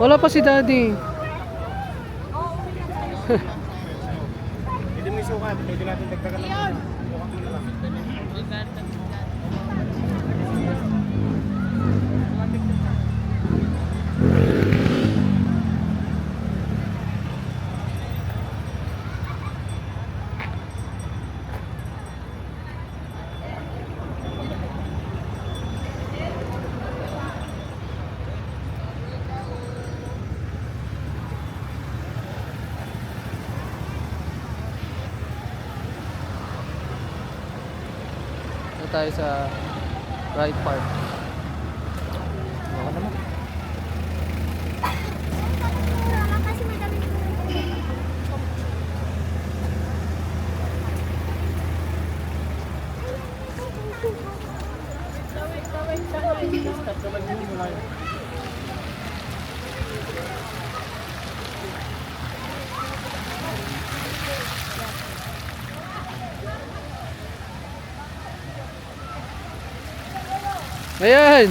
Wala pa si Daddy. Hindi mo isukat. Pwede natin dagdagan lang. Ito tayo sa Ride Park. Baka naman. Kasi madami Ayan!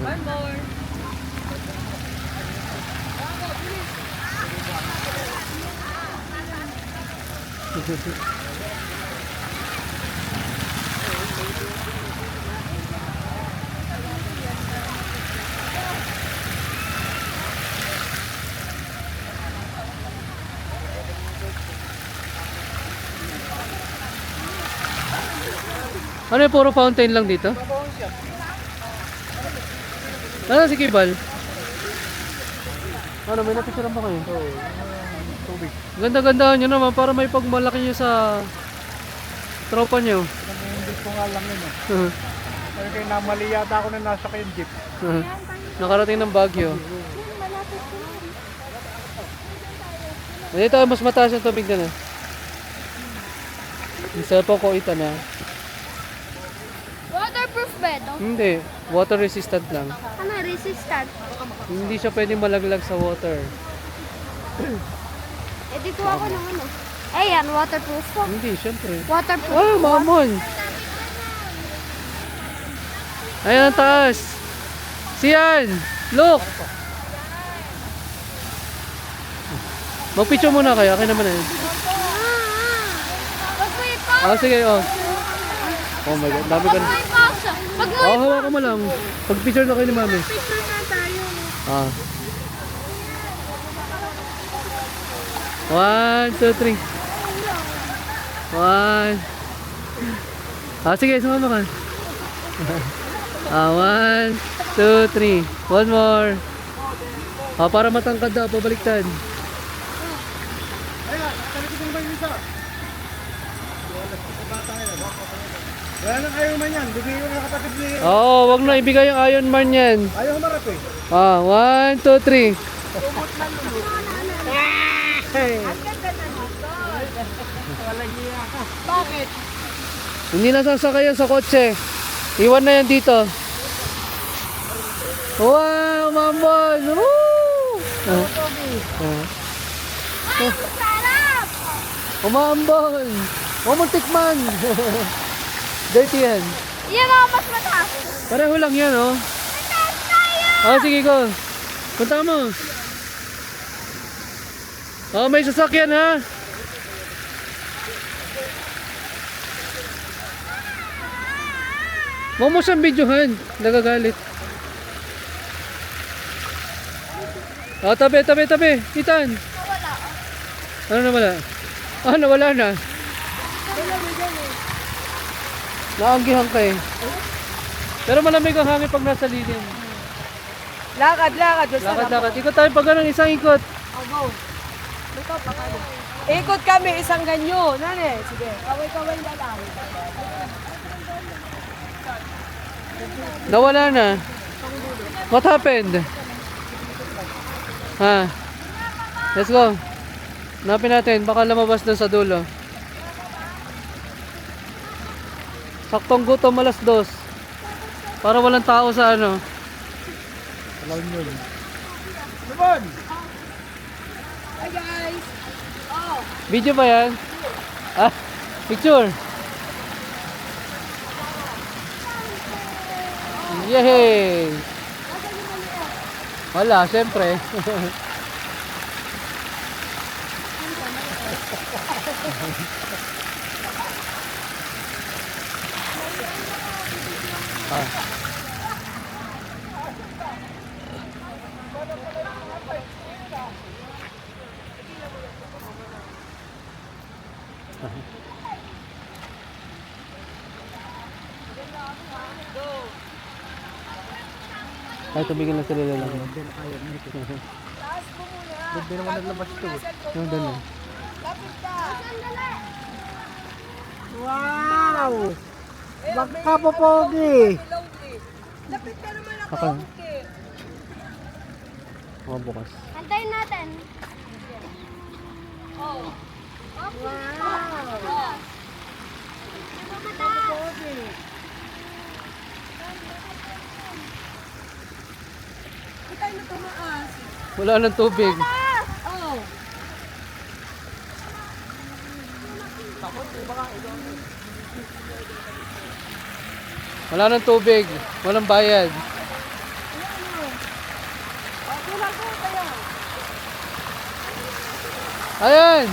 One more. Ano yung puro fountain lang dito? Ano si Kibal? Ano, may napicturean ba kayo? Oo. Tubig. Ganda-gandahan nyo naman para may pagmalaki nyo sa tropa nyo. Hindi ko nga lang yun. Kaya kayo namali yata ako na nasa kayong jeep. Nakarating ng Baguio. Dito mas mataas yung tubig na. Yung cellphone ko ita na. Waterproof ba ito? Hindi, water resistant lang. Ano, resistant? Hindi siya pwedeng malaglag sa water. Eh, di ko ako ng ano. Eh, yan, waterproof po. Hindi, syempre. Waterproof. Ah, mamon! Ayan ang taas! Siyan! Look! Mag-picture muna kayo, akin naman na yun. Wag mo i-pause. Ah, sige, oh. Oh my God, dami ka Wag na. mo i-pause. Wag mo Oh, hawakan mo lang. Pag-picture na kayo ni Mami. i-picture na tayo. Ah. 1, 2, 3. 1. Ah, sige, sumama ka. Ah, 1, 2, 3. One more. Ah, para matangkad daw, pabaliktad. Ayun, talikod mo ba yung isa? Wala nang ayaw man yan. Bigay ko na kapatid ni... Oo, wag na ibigay yung Iron Man yan. Ayaw humarap eh. Ah, 1, 2, 3. Bakit? Hindi na sasakay yan sa kotse. Iwan na yan dito. Wow, mambon! Woo! Ah. Ah. Sarap! Umambon! Huwag mong tikman! Dirty yan. Yan ang mas mataas. Pareho lang yan, oh. Mataas tayo! Oh, sige ko. Punta mo. Oh, may sasakyan, ha? Huwag mo siyang videohan. Nagagalit. Oh, tabi, tabi, tabi. Itan. Wala. Ano nawala? Ah, nawala na. Naanggihan ka eh. Pero malamig ang hangin pag nasa lilim. Lakad, lakad. Lakad, lakad. Ikot tayo pag ganun, isang ikot. Oh, go. Ito, pakalo. Ikot kami, isang ganyo. Nane, sige. Kaway-kaway na lang. Nawala na. What happened? Ha? Let's go. Hanapin natin. Baka lumabas doon sa dulo. Saktong gutom, alas 2. Para walang tao sa ano. La Union. Naman! Hi guys! Oh, Video ba yan? Ah, picture. Yay! Wala, siyempre. Ah. Ay, tumigil na sila lang. Hindi naman naglabas ito. Yung doon. lapit ka! Wow! Magkapopogi! Lapit ka naman ako, Okay. okay. Mga bukas. Antayin natin. Oh. Wow. Kita na tumaas. Wala nang tubig. Oh. Wala nang tubig. Walang bayad. Kulang ko kaya. Ayan!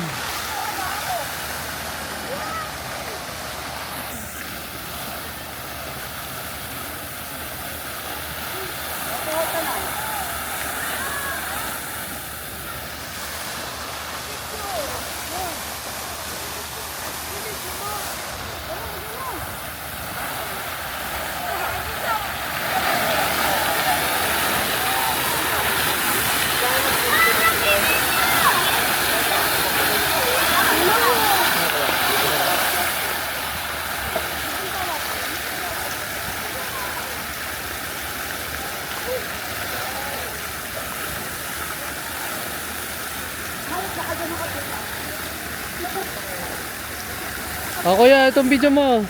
O kuya, itong video mo.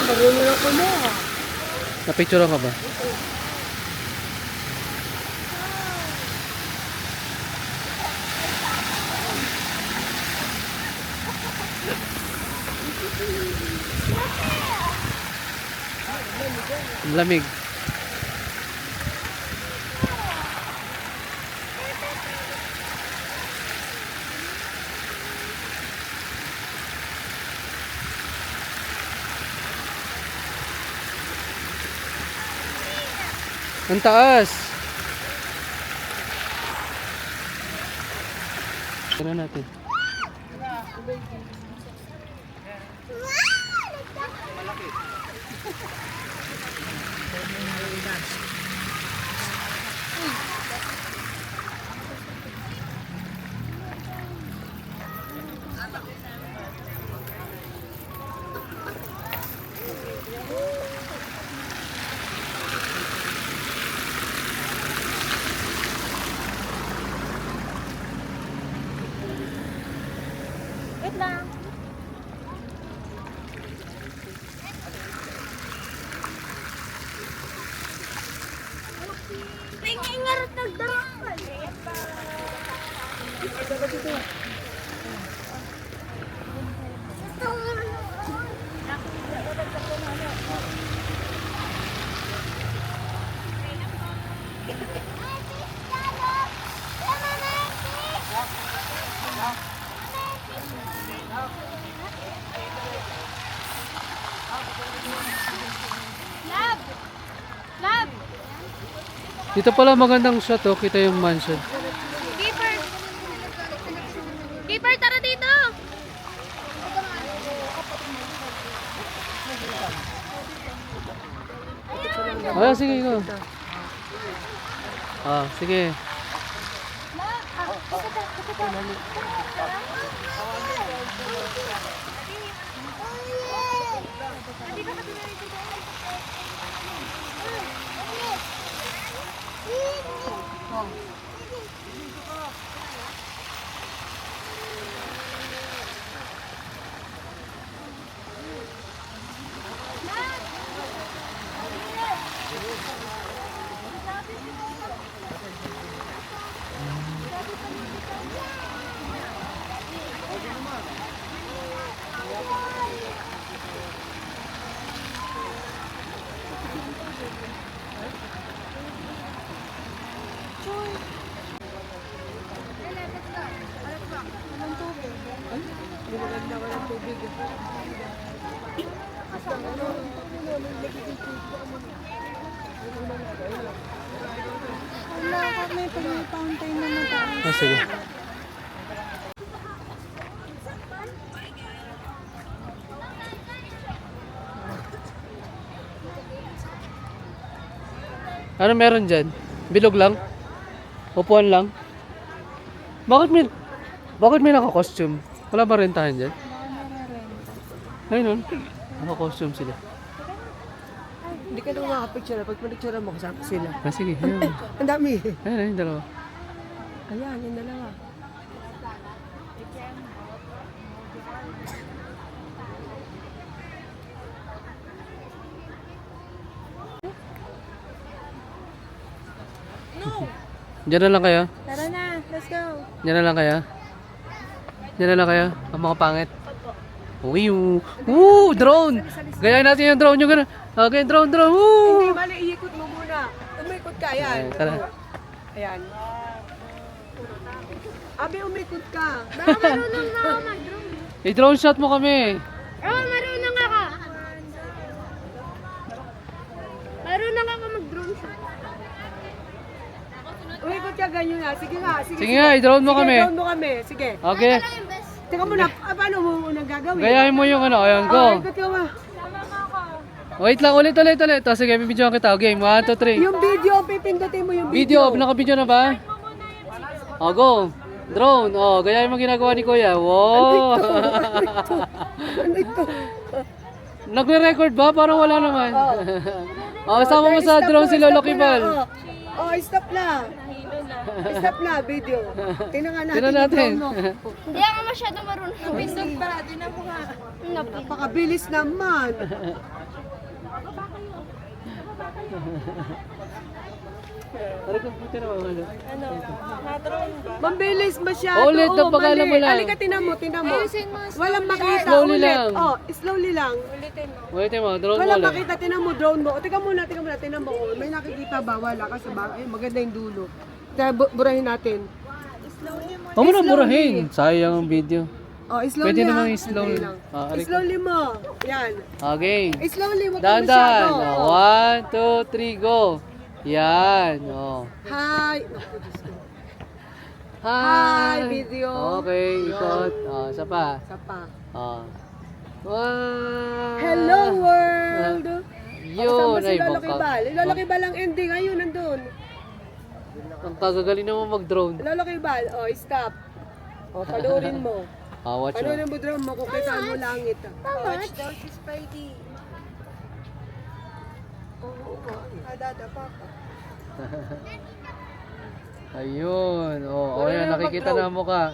Marunong ako na. Napicturean ka ba? Ang lamig. Ang taas. Tara natin. Wait lang. Tingin nga rin nagdaraan. Lab! Lab! Dito pala magandang shot, oh. Kita yung mansion. Keeper! Keeper, tara dito! Ah, sige, go. Ah, sige. Wala kami pag may fountain na mataas. Ah, sige. Ano meron dyan? Bilog lang? Upuan lang? Bakit may naka-costume? Wala ba rentahan dyan? Ayun, naka-costume sila. Hindi ka nung makapicture. Pag pinicture mo, kasama sila. Ah, sige. Ayun. Ang dami. Ayun, dalawa. Ayan, yung dalawa. Diyan na lang kayo? Tara na, let's go. Diyan na lang kayo? Diyan na lang kayo? Ang mga pangit? Uy, drone! Gayahin natin yung drone yung gano'n. Okay, drone. Hindi, Woo! mali, iikot mo muna. Umikot ka, ayan. Tara. Ayan. Abi, umikot ka. Baka marunong na ako mag-drone. I-drone shot mo kami. Oo, marunong ako. Marunong ako mag-drone shot. Umikot ka, ganyan na. Sige nga, sige. Sige nga, i-drone mo kami. Drone mo kami, sige. Okay. Ito lang yung best. Teka muna, paano mo unang gagawin? Gayahin mo yung ano. Ayan, Oh, go. ikot ka mo. Wait lang, ulit. Tapos sige, bibidyoan kita. Game, 1, 2, 3. Yung video, pipindutin mo yung Video, video. naka-video na ba? O, go. Drone. O, gayahin mo ginagawa ni Kuya. Wow. Ano ito? Nagre-record ba? Parang wala naman. O, sama mo sa drone si Lolo Kibal. Oh, stop na. Stop na, video. Tingnan nga natin. Tingnan natin. yung drone mo. Hindi ako masyado marunong. Pindot pa, di na po nga. Napakabilis naman. Parang computer naman. Ano? Na-drone ba? Mabilis masyado. Ulit, Oo, napakala mo mali. lang. Halika, tingnan mo. Ayusin mo. Walang makita. Slowly ulit. lang. Oh, slowly lang. Ulitin mo. Wait mo, drone mo Walang ulit. makita. Tingnan mo, drone mo. O, tingnan muna. Tingnan mo. Oh, may nakikita ba? Wala. Kasi ba, ay, maganda yung dulo. Kaya burahin natin. Huwag mo na burahin. Sayang ang video. Oh, slowly. Pwede ah. naman i-slow. Sandali lang. Ah, aray ko. Slowly mo. Yan. Okay. Slowly mo. Dahan-dahan. 1, 2, 3, go. Yan. Oh. Hi. Hi. Hi, video. Okay, ikot. Oh, isa pa. Isa pa. Oh. Wow. Hello world. Yun. Si Ay, Lolo Kibal. bangka. Lolo Kibal ang ending. Ayun, nandun. Ang kagagaling naman mag-drone. Lolo Kibal. Oh, stop. Oh, panurin mo. Ah, watch mo. Panurin mo drone mo kung kita mo langit. Watch daw si Spidey. Oo, adada papa. Ayun. Oh, Marunong ayan, na nakikita mag-drone. na ang mukha.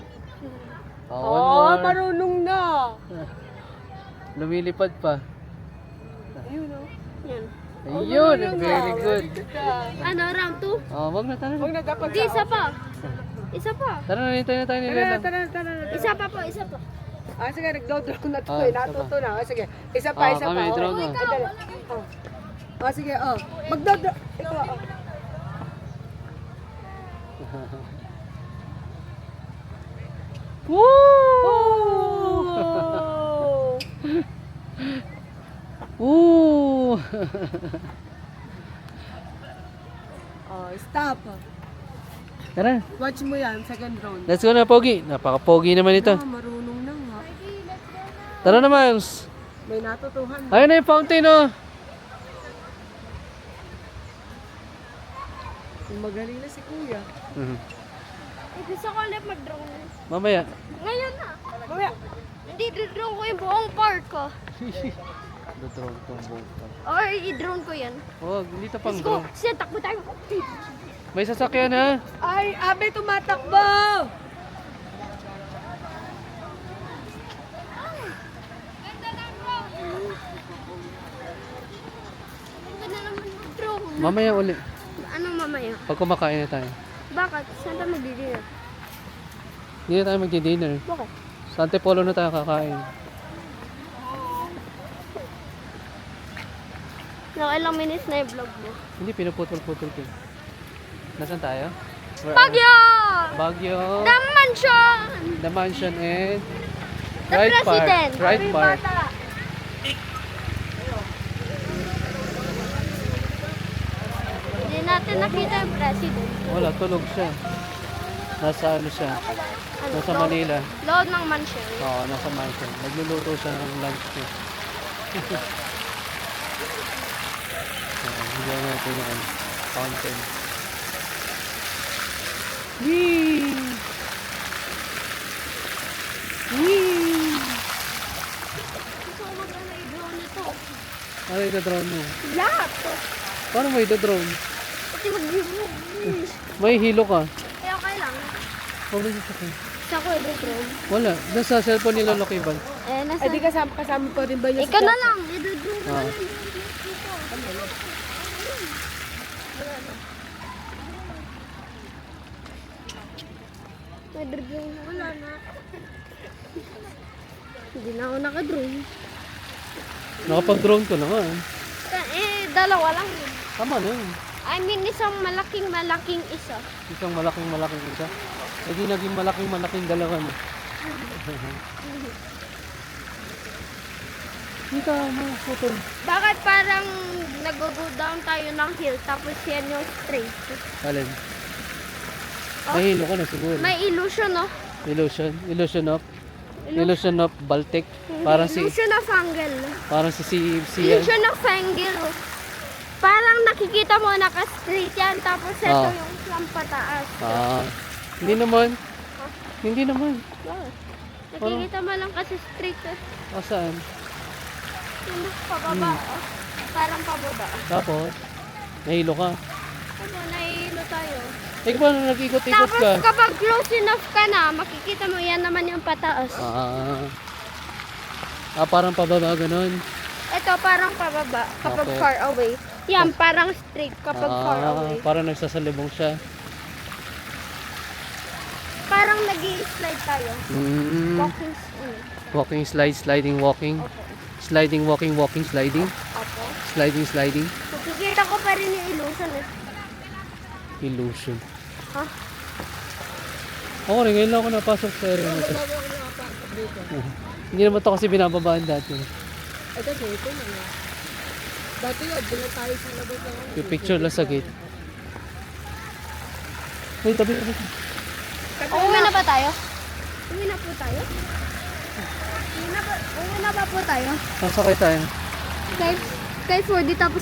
Oh, one Oh, more. marunong na. Lumilipad pa. Ayun, oh. Yan. Ayun, very good. Ano, round 2? Oh, wag na, tara na. Huwag na dapat Hindi, isa pa. Isa pa. Tara na, hintay na tayo ni Tara, Lela. tara. Isa pa po, isa pa. Ah, sige, nagdo-drone na to Ah, eh. isa Natuto na. Ah, sige, isa pa, Ah, isa kami, pa. drone Oh. na. Ay, dali. Oh. Ah, sige, oh. Magdo-drone. Ito, oh. Woo! Oh! Woo! Oh, stop. Tara, Watch mo yan, second round. let's go na, Pogi. Napaka-pogi naman ito. Ah, marunong na nga. Tara na, Miles. May natutuhan. Ayun na yung fountain, oh. Magaling na si Kuya. Gusto ko ulit mag-drone. Mamaya. Ngayon na. Kuya, Hindi, drone ko yung buong park ko. Drone tong buka. Or i-drone ko yan. Oh, dito pang Let's go. drone. Siya, takbo tayo. May sasakyan, ha? ay, abe, tumatakbo! Ganda na naman mag-drone. Mamaya uli. Anong mamaya? Pag kumakain na tayo. Bakit? Saan tayo magdi-dinner? Hindi na tayo magdi-dinner. Bakit? Sa Antipolo na tayo kakain. Nakailang minutes na yung vlog mo. Hindi, pinuputol-putol ko. Nasaan tayo? Where are we? Baguio! Baguio. The mansion! The mansion and The Pride president! Park. Pride Park. natin nakita yung president. Wala, tulog siya. Nasa ano siya? Nasa Manila. Load ng mansion. Oo, nasa mansion. Nagluluto siya ng lunch niya. Hindi natin yung ano, fountain. Whee! Whee! Gusto ko mag-drone nito. Ano ito-drone mo? Lahat. Paano mo ito-drone? Kasi mag-drone. May hilo ka. Kaya okay lang. Huwag na siya. Sa ko i-drone. Wala. Nasa cellphone nila Lokiban. Eh, nasa... Ay, di kasama pa rin ba niya Ikaw na lang. I-drone ko Ah. na lang. Nag-drone ako na. Hindi na ako naka-drone. Nakapag-drone ko naman. Eh, dalawa lang yun. Tama na yun. I mean, isang malaking isa. Isang malaking isa. Eh di naging malaking dalawa na. Kita mo, photo. Bakit parang nag-go down tayo ng hill tapos yan yung straight? Alin? May hilo ka na siguro. May illusion, no? Illusion of Baltic. Parang si Illusion of angle. Ian. Illusion of angle. Parang nakikita mo naka-straight yan tapos ito Ah. yung slam pataas. Ah. Hindi naman. Hindi naman. Nakikita mo lang kasi straight. Saan? Yung pababa. Oh. Parang pababa. Tapos, nahilo ka. Ano, nahihilo tayo. Eh, paano nag-ikot-ikot Tapos ka? kapag close enough ka na, makikita mo yan naman yung pataas. Parang pababa ganun. Ito parang pababa kapag Okay. far away. Yan, parang straight kapag far away. Parang nagsasalubong siya. Parang nag-i-slide tayo. Walking. Walking, sliding, walking. Opo. Sliding, walking, sliding. Opo. Sliding. Makikita ko pa rin yung illusion eh. Illusion. Ha? Ako rin, ngayon lang ako napasok sa area na to. Hindi naman to kasi binababaan dati. Ay, kasi ito na nga. Dati yun, doon na tayo sa labas ng ano. Yung picture lang sa gate. Wait, tabi. Uwi na ba tayo? Uwi na po tayo? Uwi na ba po tayo? Nasakay tayo. Kay 4D tapos